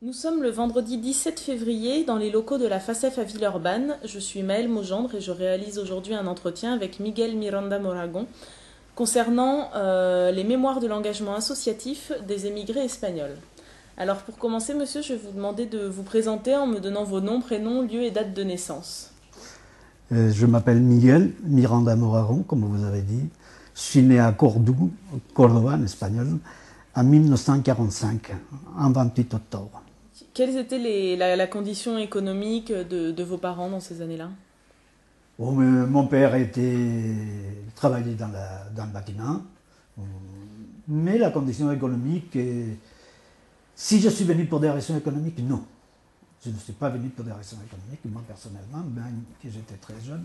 Nous sommes le vendredi 17 février dans les locaux de la FACEF à Villeurbanne. Je suis Maëlle Maugendre et je réalise aujourd'hui un entretien avec Miguel Miranda Moragon concernant les mémoires de l'engagement associatif des émigrés espagnols. Alors pour commencer, monsieur, je vais vous demander de vous présenter en me donnant vos noms, prénoms, lieux et dates de naissance. Je m'appelle Miguel Miranda Moragon, comme vous avez dit. Je suis né à Cordoue, Cordoba en espagnol, en 1945, en 28 octobre. Quelles étaient la condition économique de vos parents dans ces années-là? Bon, mon père travaillait dans le bâtiment, mais la condition économique, si je suis venu pour des raisons économiques, non. Je ne suis pas venu pour des raisons économiques. Moi, personnellement, bien que j'étais très jeune,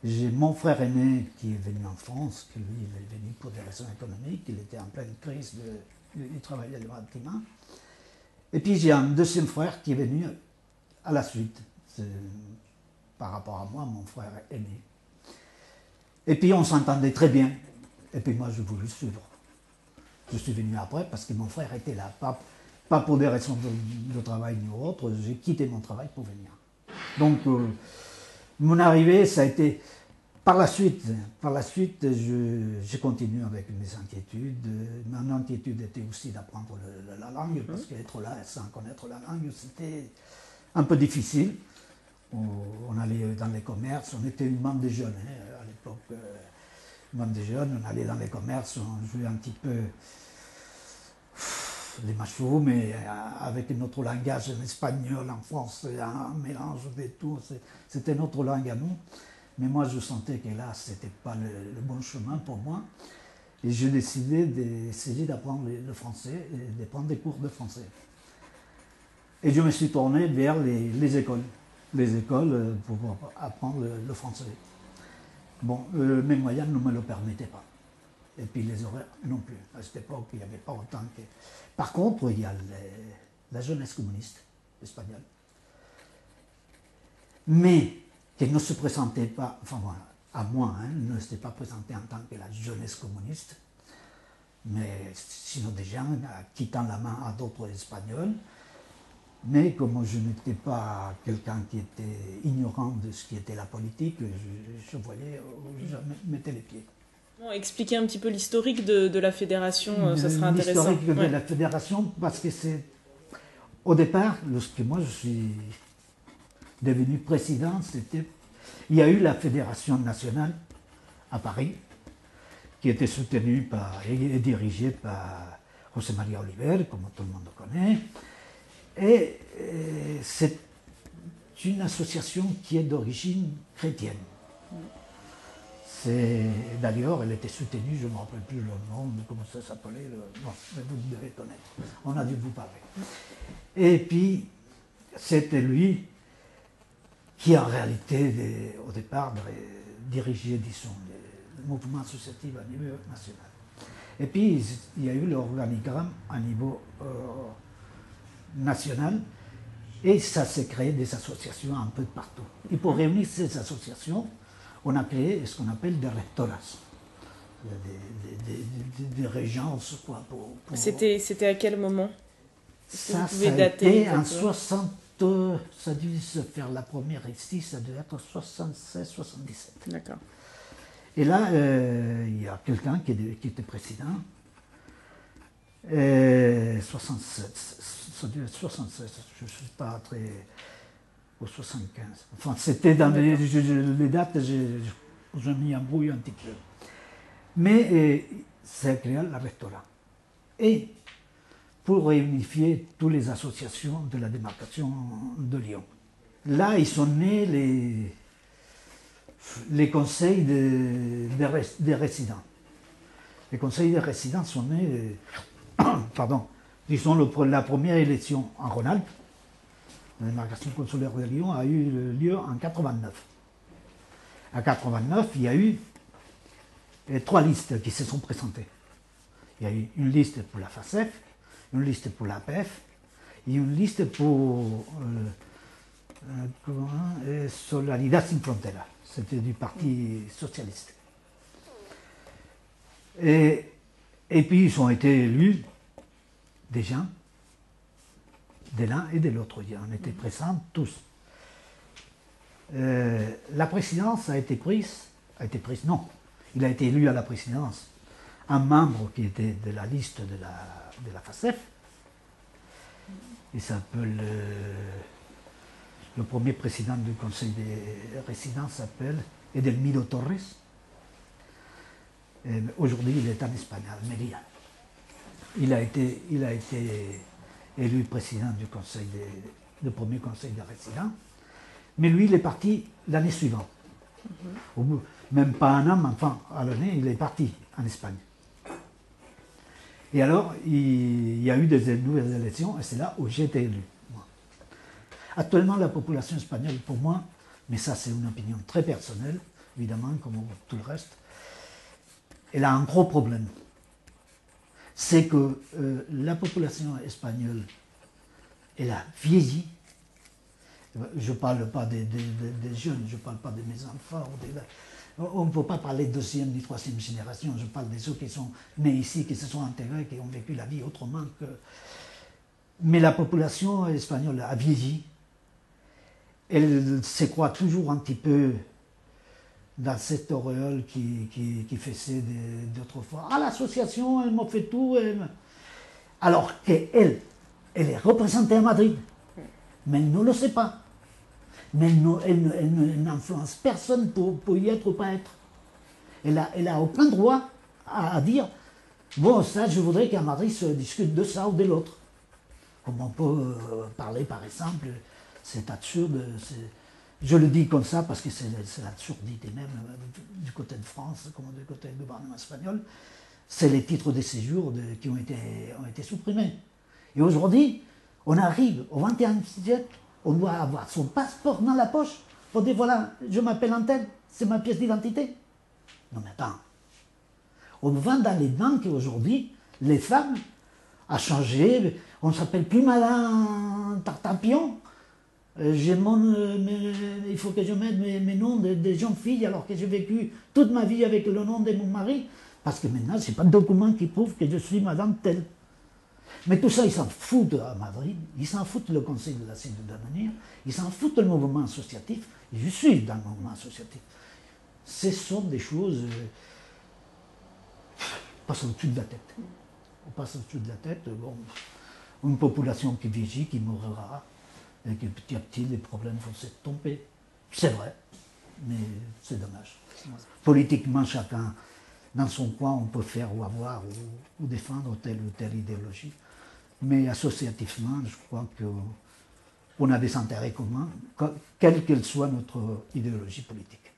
j'ai mon frère aîné qui est venu en France, qui lui il est venu pour des raisons économiques. Il était en pleine crise, il travaillait dans le bâtiment. Et puis j'ai un deuxième frère qui est venu à la suite, par rapport à moi, mon frère aîné. Et puis on s'entendait très bien. Et puis moi, je voulais suivre. Je suis venu après parce que mon frère était là, pas pour des raisons de travail ni autre. J'ai quitté mon travail pour venir. Donc, mon arrivée, ça a été par la suite. Par la suite, j'ai continué avec mes inquiétudes. Mon inquiétude était aussi d'apprendre la langue, parce qu'être là sans connaître la langue, c'était un peu difficile. On allait dans les commerces, on était une bande de jeunes à l'époque. Une bande de jeunes, on allait dans les commerces, on jouait un petit peu les machos, mais avec notre langage en espagnol, en français, un mélange de tout. C'était notre langue à nous. Mais moi, je sentais que là, ce n'était pas le bon chemin pour moi. Et j'ai décidé d'essayer d'apprendre le français et de prendre des cours de français. Et je me suis tourné vers les écoles. Les écoles pour apprendre le français. Bon, mes moyens ne me le permettaient pas. Et puis les horaires non plus. À cette époque, il n'y avait pas autant que... Par contre, il y a la jeunesse communiste espagnole. Mais qui ne se présentait pas, enfin voilà, à moi, ne s'était pas présenté en tant que la jeunesse communiste, mais sinon des gens quittant la main à d'autres Espagnols. Mais comme je n'étais pas quelqu'un qui était ignorant de ce qui était la politique, je voyais où je mettais les pieds. Bon, expliquez un petit peu l'historique de la fédération, ça serait intéressant. L'historique de la fédération, parce que c'est... Au départ, lorsque moi je suis devenu président, il y a eu la fédération nationale à Paris, qui était soutenue et dirigée par José María Oliver, comme tout le monde connaît. Et c'est une association qui est d'origine chrétienne. D'ailleurs, elle était soutenue, je ne me rappelle plus le nom, mais comment ça s'appelait, bon, vous devez connaître, on a dû vous parler. Et puis, c'était lui qui, en réalité, au départ, dirigeait, disons, le mouvement associatif à niveau national. Et puis, il y a eu l'organigramme à niveau national, et ça s'est créé des associations un peu de partout. Et pour réunir ces associations, on a créé ce qu'on appelle des rectoras, des régences, quoi. C'était à quel moment? Ça a été en 60, ça a dû se faire la première ici, ça devait être 76-77. D'accord. Et là, il y a quelqu'un qui était président, 67, ça devait être 76, je ne suis pas très... Ou 75. Enfin, c'était dans les dates, je m'y embrouille un petit peu. Mais c'est créé la rectorat. Et pour réunifier toutes les associations de la démarcation de Lyon. Là, ils sont nés les conseils des résidents. Les conseils des résidents sont nés, pardon, disons la première élection en Rhône-Alpes. La démarcation consulaire de Lyon a eu lieu en 89. En 89, il y a eu 3 listes qui se sont présentées. Il y a eu une liste pour la FACEF, une liste pour l'APF et une liste pour Solidaridad Sin Frontera. C'était du Parti socialiste. Et puis ils ont été élus des gens de l'un et de l'autre. On était présents tous. La présidence a été prise, non, il a été élu à la présidence un membre qui était de la liste de la FACEF. Il s'appelle, le premier président du conseil des résidents s'appelle Edelmiro Torres. Aujourd'hui, il est en Espagne, à Almeria. Il a été élu président du premier conseil des résidents. Mais lui, il est parti l'année suivante. Même pas un an, mais enfin, à l'année, il est parti en Espagne. Et alors, il y a eu des nouvelles élections, et c'est là où j'ai été élu. Moi. Actuellement, la population espagnole, pour moi, mais ça c'est une opinion très personnelle, évidemment, comme tout le reste, elle a un gros problème. C'est que la population espagnole, elle a vieilli. Je ne parle pas des jeunes, je ne parle pas de mes enfants. On ne peut pas parler de deuxième ni troisième génération. Je parle de ceux qui sont nés ici, qui se sont intégrés, qui ont vécu la vie autrement que... Mais la population espagnole a vieilli. Elle se croit toujours un petit peu dans cette auréole qui faisait d'autrefois. Ah, l'association, elle m'a fait tout. Alors qu'elle est représentée à Madrid. Mais elle ne le sait pas. Mais elle n'influence personne pour y être ou pas être. Elle a aucun droit à dire bon, ça, je voudrais qu'à Madrid se discute de ça ou de l'autre. Comme on peut parler, par exemple, c'est absurde. Je le dis comme ça parce que c'est l'absurdité même du côté de France, comme du côté du gouvernement espagnol. C'est les titres de séjour qui ont été supprimés. Et aujourd'hui, on arrive au XXIe siècle, on doit avoir son passeport dans la poche pour dire voilà, je m'appelle un tel, c'est ma pièce d'identité. Non mais attends. On va dans les banques aujourd'hui, les femmes a changé, on ne s'appelle plus Madame Tartampion. Il faut que je mette mes noms de jeunes filles alors que j'ai vécu toute ma vie avec le nom de mon mari, parce que maintenant, ce n'est pas de document qui prouve que je suis Madame telle. Mais tout ça, ils s'en foutent à Madrid, ils s'en foutent le Conseil de la ciudadanía, ils s'en foutent le mouvement associatif, et je suis dans le mouvement associatif. Ce sont des choses... on passe au-dessus de la tête. On passe au-dessus de la tête, bon, une population qui vieillit, qui mourra, et que petit à petit, les problèmes vont s'estomper. C'est vrai, mais c'est dommage. Politiquement, chacun, dans son coin, on peut faire ou avoir ou défendre telle ou telle idéologie. Mais associativement, je crois qu'on a des intérêts communs, quelle qu'elle soit notre idéologie politique.